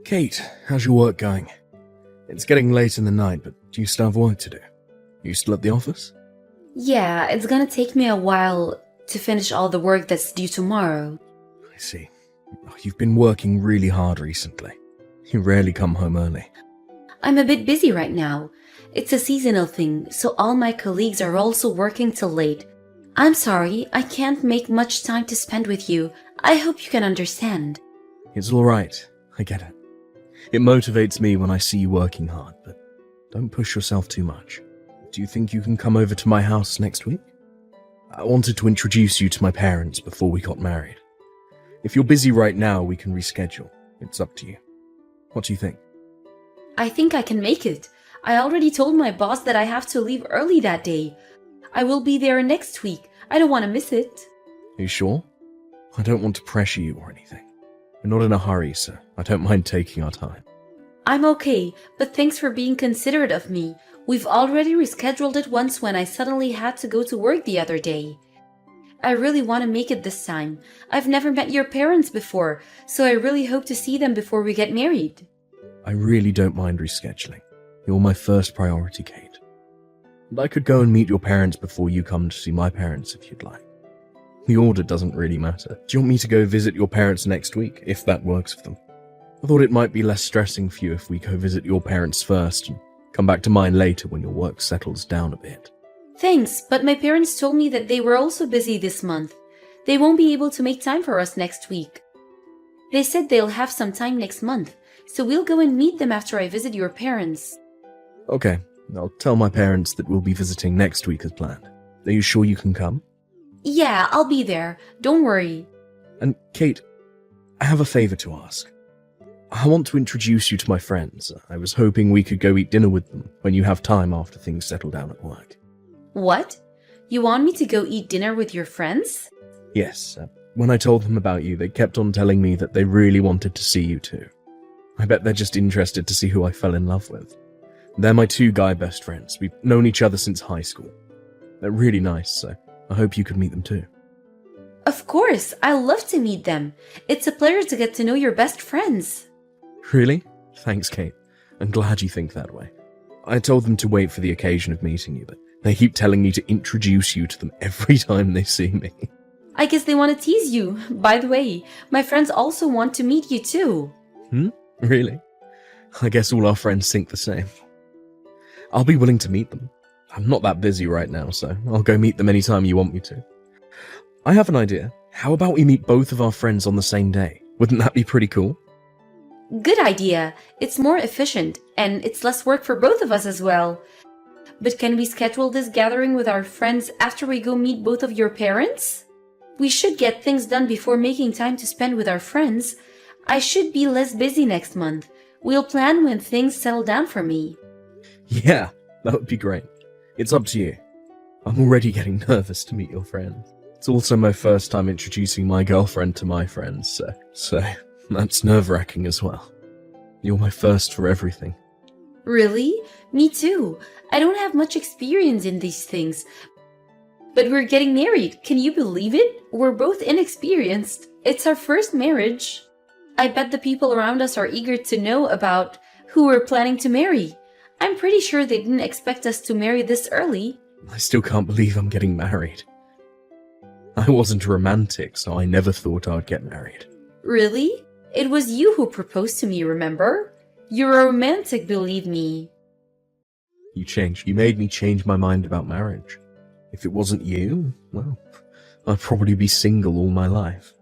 Kate, how's your work going? It's getting late in the night, but do you still have work to do? You still at the office? Yeah, it's gonna take me a while to finish all the work that's due tomorrow. I see. You've been working really hard recently. You rarely come home early. I'm a bit busy right now. It's a seasonal thing, so all my colleagues are also working till late. I'm sorry, I can't make much time to spend with you. I hope you can understand. It's alright, I get it. It motivates me when I see you working hard, but don't push yourself too much. Do you think you can come over to my house next week? I wanted to introduce you to my parents before we got married. If you're busy right now, we can reschedule. It's up to you. What do you think? I think I can make it. I already told my boss that I have to leave early that day. I will be there next week. I don't want to miss it. Are you sure? I don't want to pressure you or anything. We're not in a hurry, so I don't mind taking our time. I'm okay, but thanks for being considerate of me. We've already rescheduled it once when I suddenly had to go to work the other day. I really want to make it this time. I've never met your parents before, so I really hope to see them before we get married. I really don't mind rescheduling. You're my first priority, Kate. And I could go and meet your parents before you come to see my parents if you'd like. The order doesn't really matter. Do you want me to go visit your parents next week, if that works for them? I thought it might be less stressing for you if we go visit your parents first and come back to mine later when your work settles down a bit. Thanks, but my parents told me that they were also busy this month. They won't be able to make time for us next week. They said they'll have some time next month, so we'll go and meet them after I visit your parents. Okay, I'll tell my parents that we'll be visiting next week as planned. Are you sure you can come? Yeah, I'll be there. Don't worry. And Kate, I have a favor to ask. I want to introduce you to my friends. I was hoping we could go eat dinner with them when you have time after things settle down at work. What? You want me to go eat dinner with your friends? Yes, when I told them about you, they kept on telling me that they really wanted to see you too. I bet they're just interested to see who I fell in love with. They're my two guy best friends. We've known each other since high school. They're really nice, so I hope you could meet them too. Of course, I love to meet them. It's a pleasure to get to know your best friends. Really? Thanks, Kate. I'm glad you think that way. I told them to wait for the occasion of meeting you, but they keep telling me to introduce you to them every time they see me. I guess they want to tease you. By the way, my friends also want to meet you too. Really? I guess all our friends think the same. I'll be willing to meet them. I'm not that busy right now, so I'll go meet them anytime you want me to. I have an idea. How about we meet both of our friends on the same day? Wouldn't that be pretty cool? Good idea. It's more efficient, and it's less work for both of us as well. But can we schedule this gathering with our friends after we go meet both of your parents? We should get things done before making time to spend with our friends. I should be less busy next month. We'll plan when things settle down for me. Yeah, that would be great. It's up to you. I'm already getting nervous to meet your friends. It's also my first time introducing my girlfriend to my friends, so that's nerve-wracking as well. You're my first for everything. Really? Me too. I don't have much experience in these things. But we're getting married. Can you believe it? We're both inexperienced. It's our first marriage. I bet the people around us are eager to know about who we're planning to marry. I'm pretty sure they didn't expect us to marry this early. I still can't believe I'm getting married. I wasn't a romantic, so I never thought I'd get married. Really? It was you who proposed to me, remember? You're a romantic, believe me. You changed. You made me change my mind about marriage. If it wasn't you, well, I'd probably be single all my life.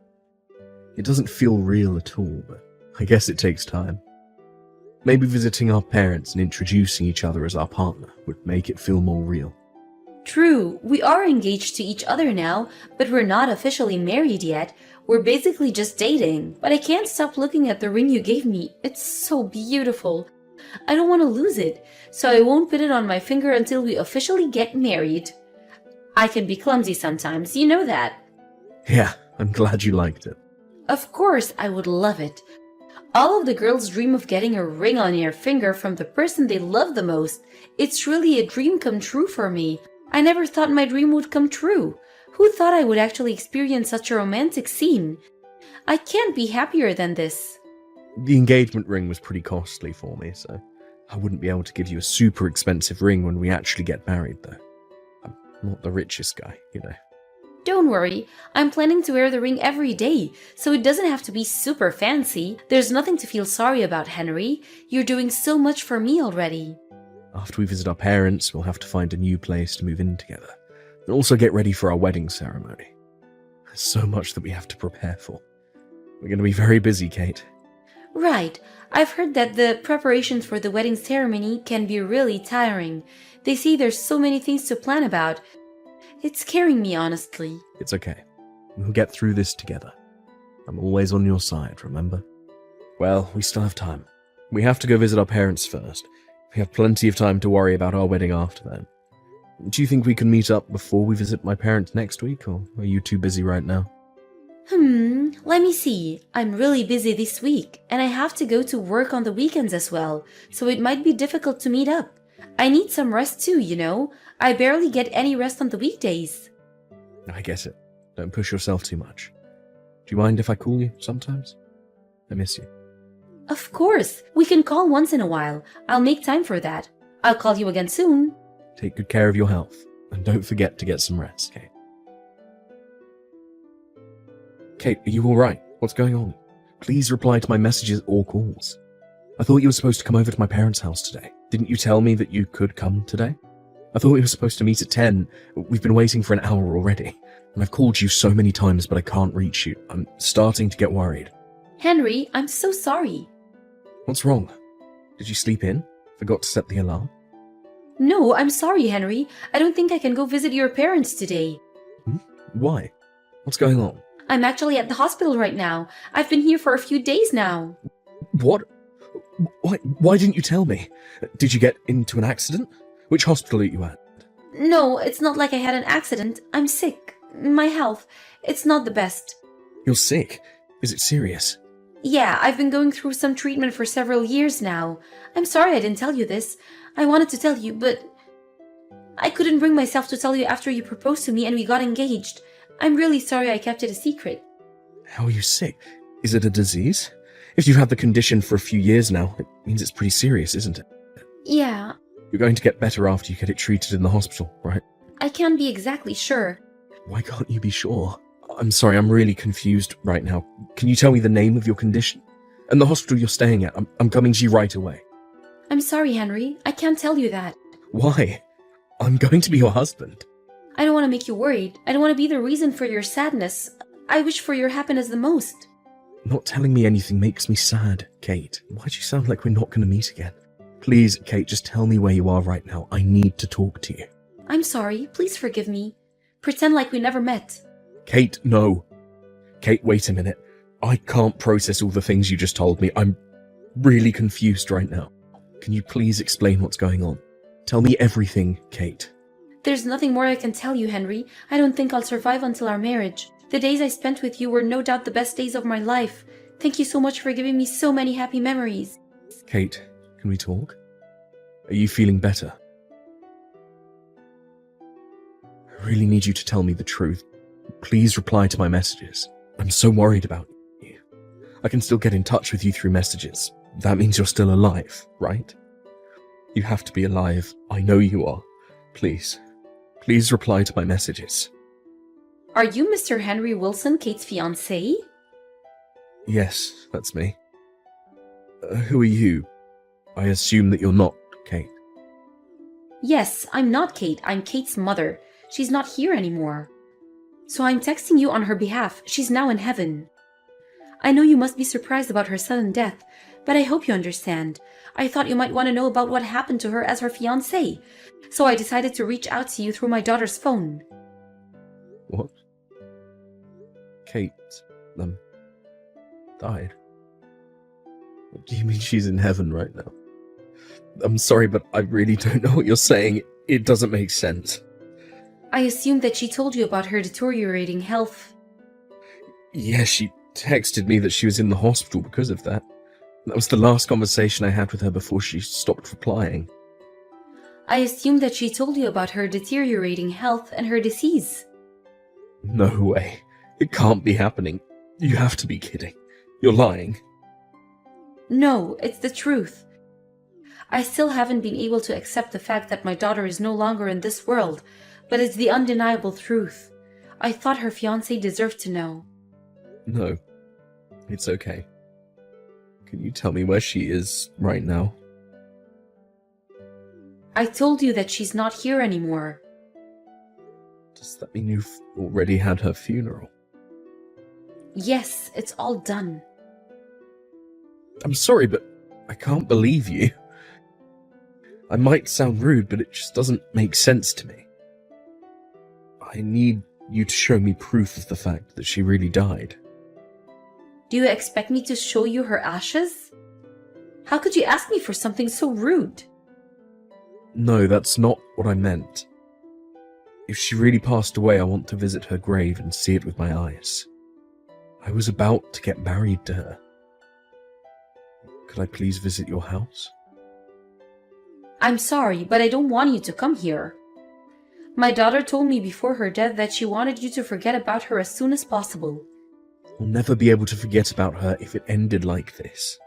It doesn't feel real at all, but I guess it takes time. Maybe visiting our parents and introducing each other as our partner would make it feel more real. True, we are engaged to each other now, but we're not officially married yet. We're basically just dating. But I can't stop looking at the ring you gave me. It's so beautiful. I don't want to lose it, so I won't put it on my finger until we officially get married. I can be clumsy sometimes, you know that. Yeah, I'm glad you liked it. Of course, I would love it. All of the girls dream of getting a ring on their finger from the person they love the most. It's really a dream come true for me. I never thought my dream would come true. Who thought I would actually experience such a romantic scene? I can't be happier than this. The engagement ring was pretty costly for me, so I wouldn't be able to give you a super expensive ring when we actually get married, though. I'm not the richest guy, you know. Don't worry, I'm planning to wear the ring every day, so it doesn't have to be super fancy. There's nothing to feel sorry about, Henry. You're doing so much for me already. After we visit our parents, we'll have to find a new place to move in together, and also get ready for our wedding ceremony. There's so much that we have to prepare for. We're going to be very busy, Kate. Right. I've heard that the preparations for the wedding ceremony can be really tiring. They say there's so many things to plan about. It's scaring me, honestly. It's okay. We'll get through this together. I'm always on your side, remember? Well, we still have time. We have to go visit our parents first. We have plenty of time to worry about our wedding after then. Do you think we can meet up before we visit my parents next week, or are you too busy right now? Let me see. I'm really busy this week, and I have to go to work on the weekends as well, so it might be difficult to meet up. I need some rest too, you know. I barely get any rest on the weekdays. I get it. Don't push yourself too much. Do you mind if I call you sometimes? I miss you. Of course. We can call once in a while. I'll make time for that. I'll call you again soon. Take good care of your health, and don't forget to get some rest, Kate. Kate, are you alright? What's going on? Please reply to my messages or calls. I thought you were supposed to come over to my parents' house today. Didn't you tell me that you could come today? I thought we were supposed to meet at 10. We've been waiting for an hour already. And I've called you so many times, but I can't reach you. I'm starting to get worried. Henry, I'm so sorry. What's wrong? Did you sleep in? Forgot to set the alarm? No, I'm sorry, Henry. I don't think I can go visit your parents today. Why? What's going on? I'm actually at the hospital right now. I've been here for a few days now. What? Why didn't you tell me? Did you get into an accident? Which hospital are you at? No, it's not like I had an accident. I'm sick. My health, it's not the best. You're sick? Is it serious? Yeah, I've been going through some treatment for several years now. I'm sorry I didn't tell you this. I wanted to tell you, but I couldn't bring myself to tell you after you proposed to me and we got engaged. I'm really sorry I kept it a secret. How are you sick? Is it a disease? If you've had the condition for a few years now, it means it's pretty serious, isn't it? Yeah. You're going to get better after you get it treated in the hospital, right? I can't be exactly sure. Why can't you be sure? I'm sorry, I'm really confused right now. Can you tell me the name of your condition? And the hospital you're staying at? I'm coming to you right away. I'm sorry, Henry. I can't tell you that. Why? I'm going to be your husband. I don't want to make you worried. I don't want to be the reason for your sadness. I wish for your happiness the most. Not telling me anything makes me sad, Kate. Why do you sound like we're not going to meet again? Please, Kate, just tell me where you are right now. I need to talk to you. I'm sorry. Please forgive me. Pretend like we never met. Kate, no. Kate, wait a minute. I can't process all the things you just told me. I'm really confused right now. Can you please explain what's going on? Tell me everything, Kate. There's nothing more I can tell you, Henry. I don't think I'll survive until our marriage. The days I spent with you were no doubt the best days of my life. Thank you so much for giving me so many happy memories. Kate, can we talk? Are you feeling better? I really need you to tell me the truth. Please reply to my messages. I'm so worried about you. I can still get in touch with you through messages. That means you're still alive, right? You have to be alive. I know you are. Please. Please reply to my messages. Are you Mr. Henry Wilson, Kate's fiancé? Yes, that's me. Who are you? I assume that you're not Kate. Yes, I'm not Kate. I'm Kate's mother. She's not here anymore. So I'm texting you on her behalf. She's now in heaven. I know you must be surprised about her sudden death, but I hope you understand. I thought you might want to know about what happened to her as her fiancé, so I decided to reach out to you through my daughter's phone. What? Kate, died? What do you mean she's in heaven right now? I'm sorry, but I really don't know what you're saying. It doesn't make sense. I assumed that she told you about her deteriorating health. Yeah, she texted me that she was in the hospital because of that. That was the last conversation I had with her before she stopped replying. I assumed that she told you about her deteriorating health and her disease. No way. It can't be happening. You have to be kidding. You're lying. No, it's the truth. I still haven't been able to accept the fact that my daughter is no longer in this world, but it's the undeniable truth. I thought her fiancé deserved to know. No, it's okay. Can you tell me where she is right now? I told you that she's not here anymore. Does that mean you've already had her funeral? Yes, it's all done. I'm sorry, but I can't believe you. I might sound rude, but it just doesn't make sense to me. I need you to show me proof of the fact that she really died. Do you expect me to show you her ashes? How could you ask me for something so rude? No, that's not what I meant. If she really passed away, I want to visit her grave and see it with my eyes. I was about to get married to her. Could I please visit your house? I'm sorry, but I don't want you to come here. My daughter told me before her death that she wanted you to forget about her as soon as possible. I'll never be able to forget about her if it ended like this.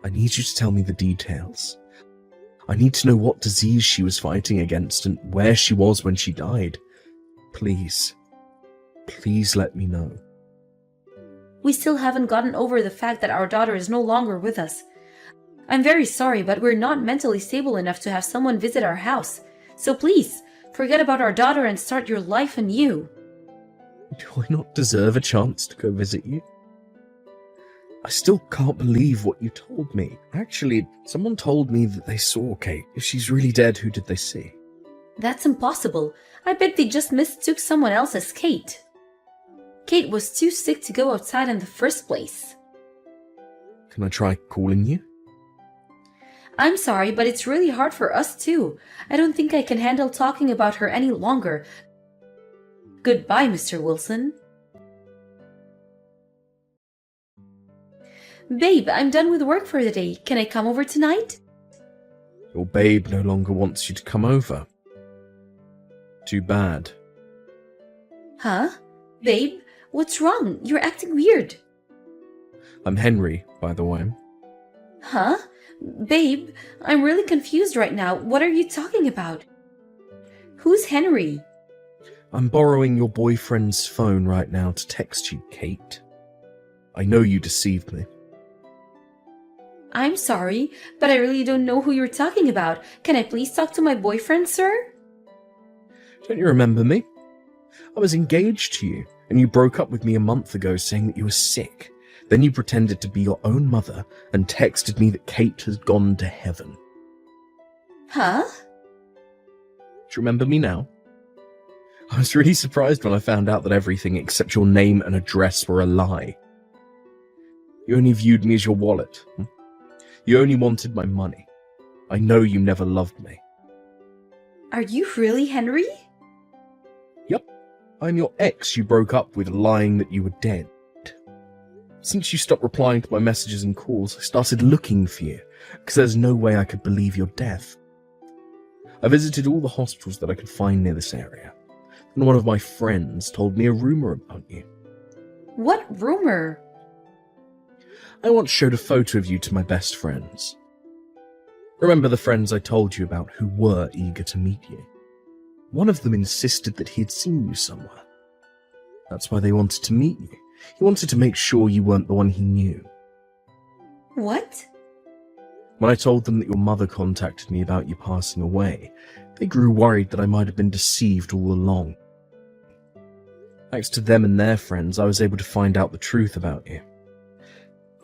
I need you to tell me the details. I need to know what disease she was fighting against and where she was when she died. Please, please let me know. We still haven't gotten over the fact that our daughter is no longer with us. I'm very sorry, but we're not mentally stable enough to have someone visit our house. So please, forget about our daughter and start your life anew. Do I not deserve a chance to go visit you? I still can't believe what you told me. Actually, someone told me that they saw Kate. If she's really dead, who did they see? That's impossible. I bet they just mistook someone else as Kate. Kate was too sick to go outside in the first place. Can I try calling you? I'm sorry, but it's really hard for us too. I don't think I can handle talking about her any longer. Goodbye, Mr. Wilson. Babe, I'm done with work for the day. Can I come over tonight? Your babe no longer wants you to come over. Too bad. Huh? Babe, what's wrong? You're acting weird. I'm Henry, by the way. Huh? Babe, I'm really confused right now. What are you talking about? Who's Henry? I'm borrowing your boyfriend's phone right now to text you, Kate. I know you deceived me. I'm sorry, but I really don't know who you're talking about. Can I please talk to my boyfriend, sir? Don't you remember me? I was engaged to you, and you broke up with me a month ago saying that you were sick. Then you pretended to be your own mother and texted me that Kate has gone to heaven. Huh? Do you remember me now? I was really surprised when I found out that everything except your name and address were a lie. You only viewed me as your wallet. You only wanted my money. I know you never loved me. Are you really Henry? Yep, I'm your ex you broke up with lying that you were dead. Since you stopped replying to my messages and calls, I started looking for you, because there's no way I could believe your death. I visited all the hospitals that I could find near this area, and one of my friends told me a rumor about you. What rumor? I once showed a photo of you to my best friends. Remember the friends I told you about who were eager to meet you? One of them insisted that he had seen you somewhere. That's why they wanted to meet you. He wanted to make sure you weren't the one he knew. What? When I told them that your mother contacted me about you passing away, they grew worried that I might have been deceived all along. Thanks to them and their friends, I was able to find out the truth about you.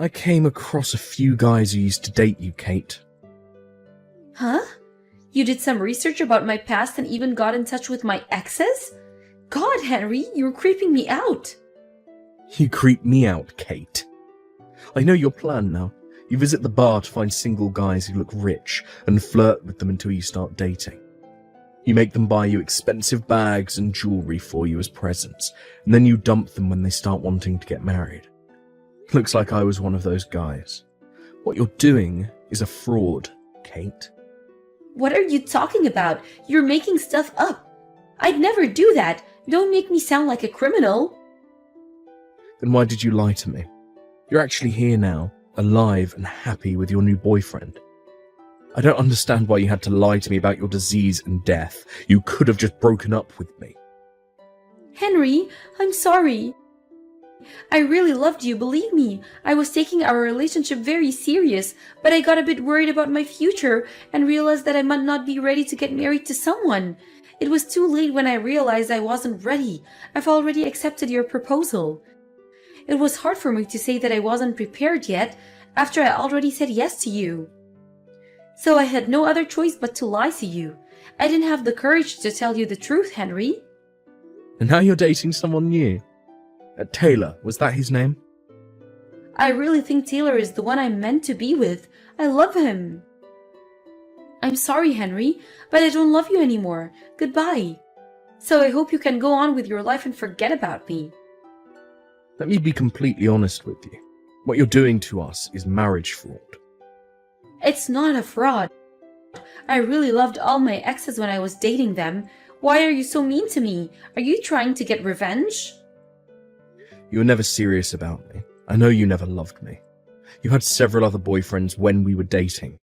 I came across a few guys who used to date you, Kate. Huh? You did some research about my past and even got in touch with my exes? God, Henry, you're creeping me out. You creep me out, Kate. I know your plan now. You visit the bar to find single guys who look rich and flirt with them until you start dating. You make them buy you expensive bags and jewelry for you as presents, and then you dump them when they start wanting to get married. Looks like I was one of those guys. What you're doing is a fraud, Kate. What are you talking about? You're making stuff up. I'd never do that. Don't make me sound like a criminal. Then why did you lie to me? You're actually here now, alive and happy with your new boyfriend. I don't understand why you had to lie to me about your disease and death. You could have just broken up with me. Henry, I'm sorry. I really loved you, believe me. I was taking our relationship very serious, but I got a bit worried about my future and realized that I might not be ready to get married to someone. It was too late when I realized I wasn't ready. I've already accepted your proposal. It was hard for me to say that I wasn't prepared yet after I already said yes to you. So I had no other choice but to lie to you. I didn't have the courage to tell you the truth, Henry. And now you're dating someone new. Taylor, was that his name? I really think Taylor is the one I'm meant to be with. I love him. I'm sorry, Henry, but I don't love you anymore. Goodbye. So I hope you can go on with your life and forget about me. Let me be completely honest with you. What you're doing to us is marriage fraud. It's not a fraud. I really loved all my exes when I was dating them. Why are you so mean to me? Are you trying to get revenge? You were never serious about me. I know you never loved me. You had several other boyfriends when we were dating.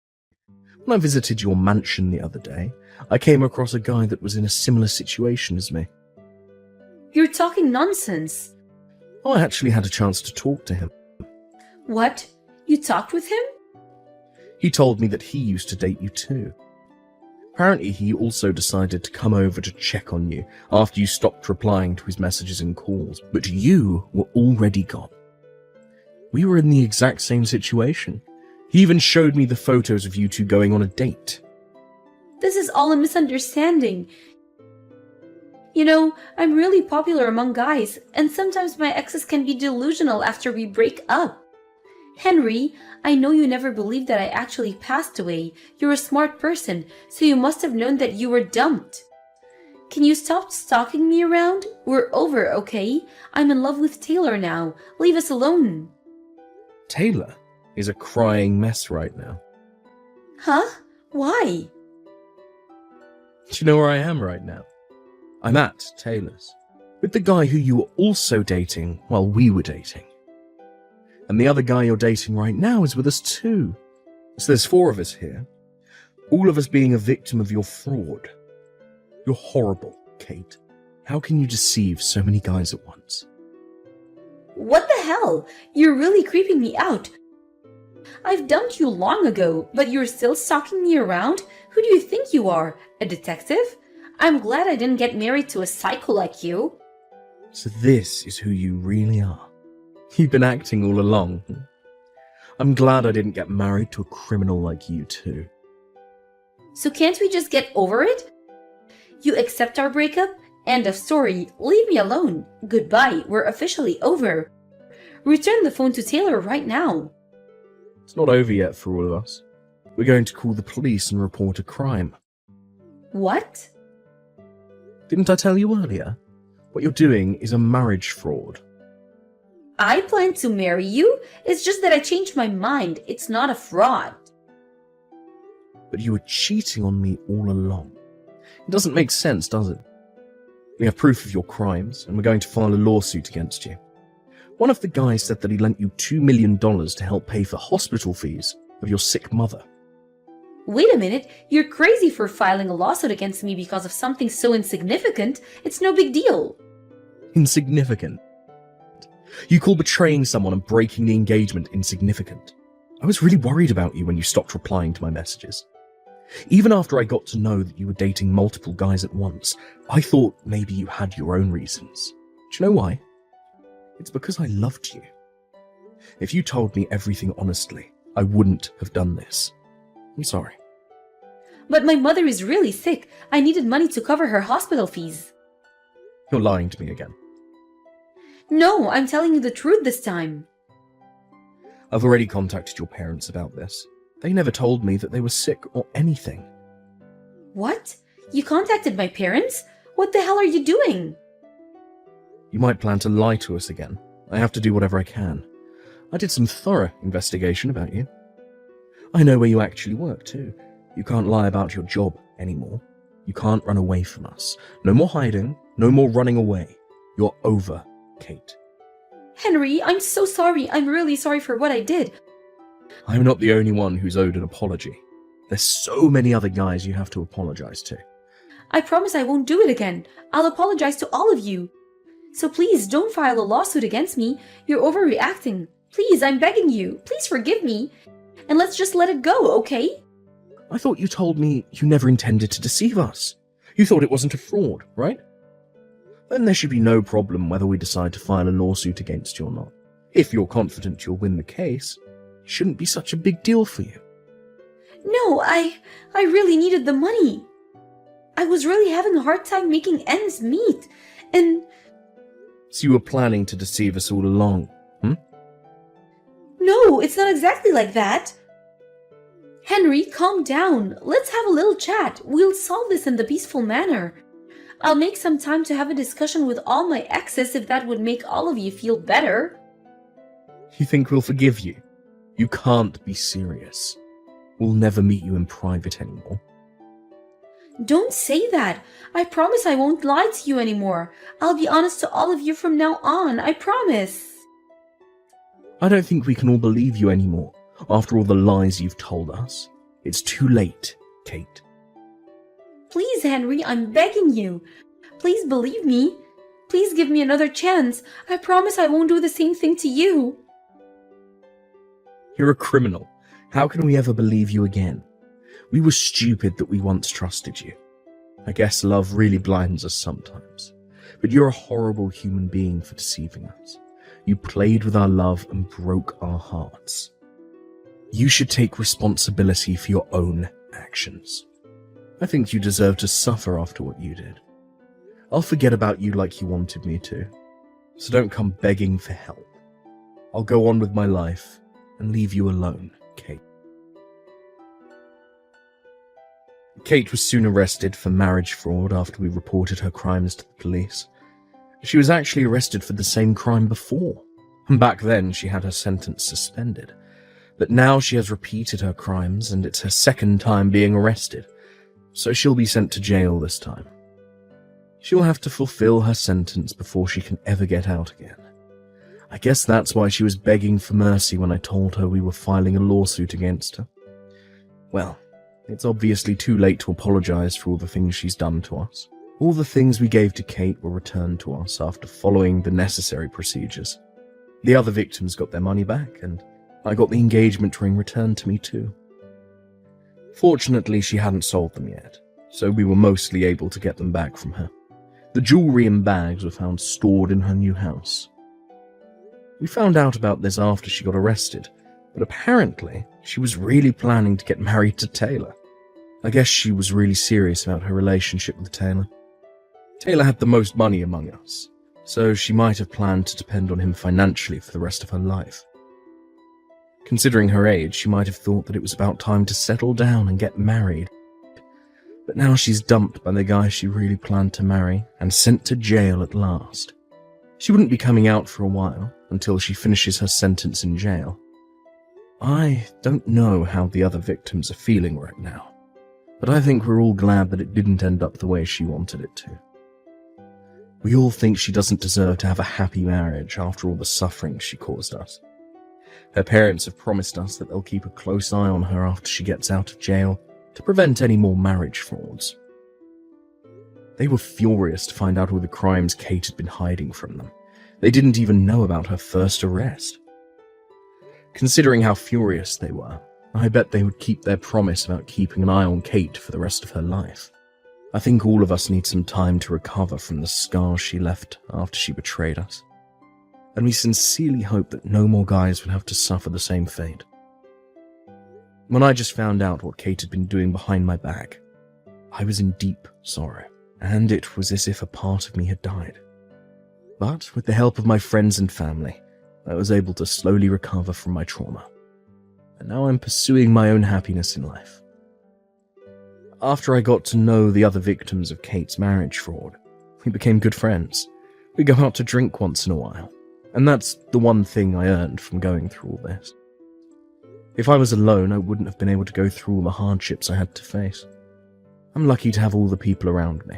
When I visited your mansion the other day, I came across a guy that was in a similar situation as me. You're talking nonsense. I actually had a chance to talk to him. What? You talked with him? He told me that he used to date you too. Apparently, he also decided to come over to check on you after you stopped replying to his messages and calls, but you were already gone. We were in the exact same situation. He even showed me the photos of you two going on a date. This is all a misunderstanding. You know, I'm really popular among guys, and sometimes my exes can be delusional after we break up. Henry, I know you never believed that I actually passed away. You're a smart person, so you must have known that you were dumped. Can you stop stalking me around? We're over, okay? I'm in love with Taylor now. Leave us alone. Taylor is a crying mess right now. Huh? Why? Do you know where I am right now? I'm at Taylor's, with the guy who you were also dating while we were dating. And the other guy you're dating right now is with us too. So there's 4 of us here, all of us being a victim of your fraud. You're horrible, Kate. How can you deceive so many guys at once? What the hell? You're really creeping me out. I've dumped you long ago, but you're still stalking me around? Who do you think you are? A detective? I'm glad I didn't get married to a psycho like you. So this is who you really are. You've been acting all along. I'm glad I didn't get married to a criminal like you too. So can't we just get over it? You accept our breakup? End of story. Leave me alone. Goodbye. We're officially over. Return the phone to Taylor right now. It's not over yet for all of us. We're going to call the police and report a crime. What? Didn't I tell you earlier? What you're doing is a marriage fraud. I plan to marry you? It's just that I changed my mind. It's not a fraud. But you were cheating on me all along. It doesn't make sense, does it? We have proof of your crimes, and we're going to file a lawsuit against you. One of the guys said that he lent you $2 million to help pay for hospital fees of your sick mother. Wait a minute, you're crazy for filing a lawsuit against me because of something so insignificant. It's no big deal. Insignificant? You call betraying someone and breaking the engagement insignificant. I was really worried about you when you stopped replying to my messages. Even after I got to know that you were dating multiple guys at once, I thought maybe you had your own reasons. Do you know why? It's because I loved you. If you told me everything honestly, I wouldn't have done this. I'm sorry. But my mother is really sick. I needed money to cover her hospital fees. You're lying to me again. No, I'm telling you the truth this time. I've already contacted your parents about this. They never told me that they were sick or anything. What? You contacted my parents? What the hell are you doing? You might plan to lie to us again. I have to do whatever I can. I did some thorough investigation about you. I know where you actually work too. You can't lie about your job anymore. You can't run away from us. No more hiding, no more running away. You're over, Kate. Henry, I'm so sorry. I'm really sorry for what I did. I'm not the only one who's owed an apology. There's so many other guys you have to apologize to. I promise I won't do it again. I'll apologize to all of you. So please don't file a lawsuit against me. You're overreacting. Please, I'm begging you. Please forgive me. And let's just let it go, okay? I thought you told me you never intended to deceive us. You thought it wasn't a fraud, right? Then there should be no problem whether we decide to file a lawsuit against you or not. If you're confident you'll win the case, it shouldn't be such a big deal for you. No, I really needed the money. I was really having a hard time making ends meet. And... So you were planning to deceive us all along, No, it's not exactly like that. Henry, calm down. Let's have a little chat. We'll solve this in the peaceful manner. I'll make some time to have a discussion with all my exes if that would make all of you feel better. You think we'll forgive you? You can't be serious. We'll never meet you in private anymore. Don't say that. I promise I won't lie to you anymore. I'll be honest to all of you from now on. I promise. I don't think we can all believe you anymore, after all the lies you've told us. It's too late, Kate. Please, Henry, I'm begging you. Please believe me. Please give me another chance. I promise I won't do the same thing to you. You're a criminal. How can we ever believe you again? We were stupid that we once trusted you. I guess love really blinds us sometimes. But you're a horrible human being for deceiving us. You played with our love and broke our hearts. You should take responsibility for your own actions. I think you deserve to suffer after what you did. I'll forget about you like you wanted me to. So don't come begging for help. I'll go on with my life and leave you alone, Kate. Kate was soon arrested for marriage fraud after we reported her crimes to the police. She was actually arrested for the same crime before, and back then she had her sentence suspended. But now she has repeated her crimes, and it's her second time being arrested, so she'll be sent to jail this time. She'll have to fulfill her sentence before she can ever get out again. I guess that's why she was begging for mercy when I told her we were filing a lawsuit against her. Well, it's obviously too late to apologize for all the things she's done to us. All the things we gave to Kate were returned to us after following the necessary procedures. The other victims got their money back, and I got the engagement ring returned to me too. Fortunately, she hadn't sold them yet, so we were mostly able to get them back from her. The jewelry and bags were found stored in her new house. We found out about this after she got arrested, but apparently she was really planning to get married to Taylor. I guess she was really serious about her relationship with Taylor. Taylor had the most money among us, so she might have planned to depend on him financially for the rest of her life. Considering her age, she might have thought that it was about time to settle down and get married. But now she's dumped by the guy she really planned to marry and sent to jail at last. She wouldn't be coming out for a while, until she finishes her sentence in jail. I don't know how the other victims are feeling right now, but I think we're all glad that it didn't end up the way she wanted it to. We all think she doesn't deserve to have a happy marriage after all the suffering she caused us. Her parents have promised us that they'll keep a close eye on her after she gets out of jail to prevent any more marriage frauds. They were furious to find out all the crimes Kate had been hiding from them. They didn't even know about her first arrest. Considering how furious they were, I bet they would keep their promise about keeping an eye on Kate for the rest of her life. I think all of us need some time to recover from the scars she left after she betrayed us. And we sincerely hope that no more guys will have to suffer the same fate. When I just found out what Kate had been doing behind my back, I was in deep sorrow, and it was as if a part of me had died. But with the help of my friends and family, I was able to slowly recover from my trauma. And now I'm pursuing my own happiness in life. After I got to know the other victims of Kate's marriage fraud, we became good friends. We go out to drink once in a while, and that's the one thing I earned from going through all this. If I was alone, I wouldn't have been able to go through all the hardships I had to face. I'm lucky to have all the people around me.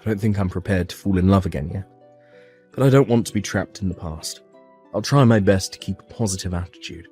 I don't think I'm prepared to fall in love again yet, but I don't want to be trapped in the past. I'll try my best to keep a positive attitude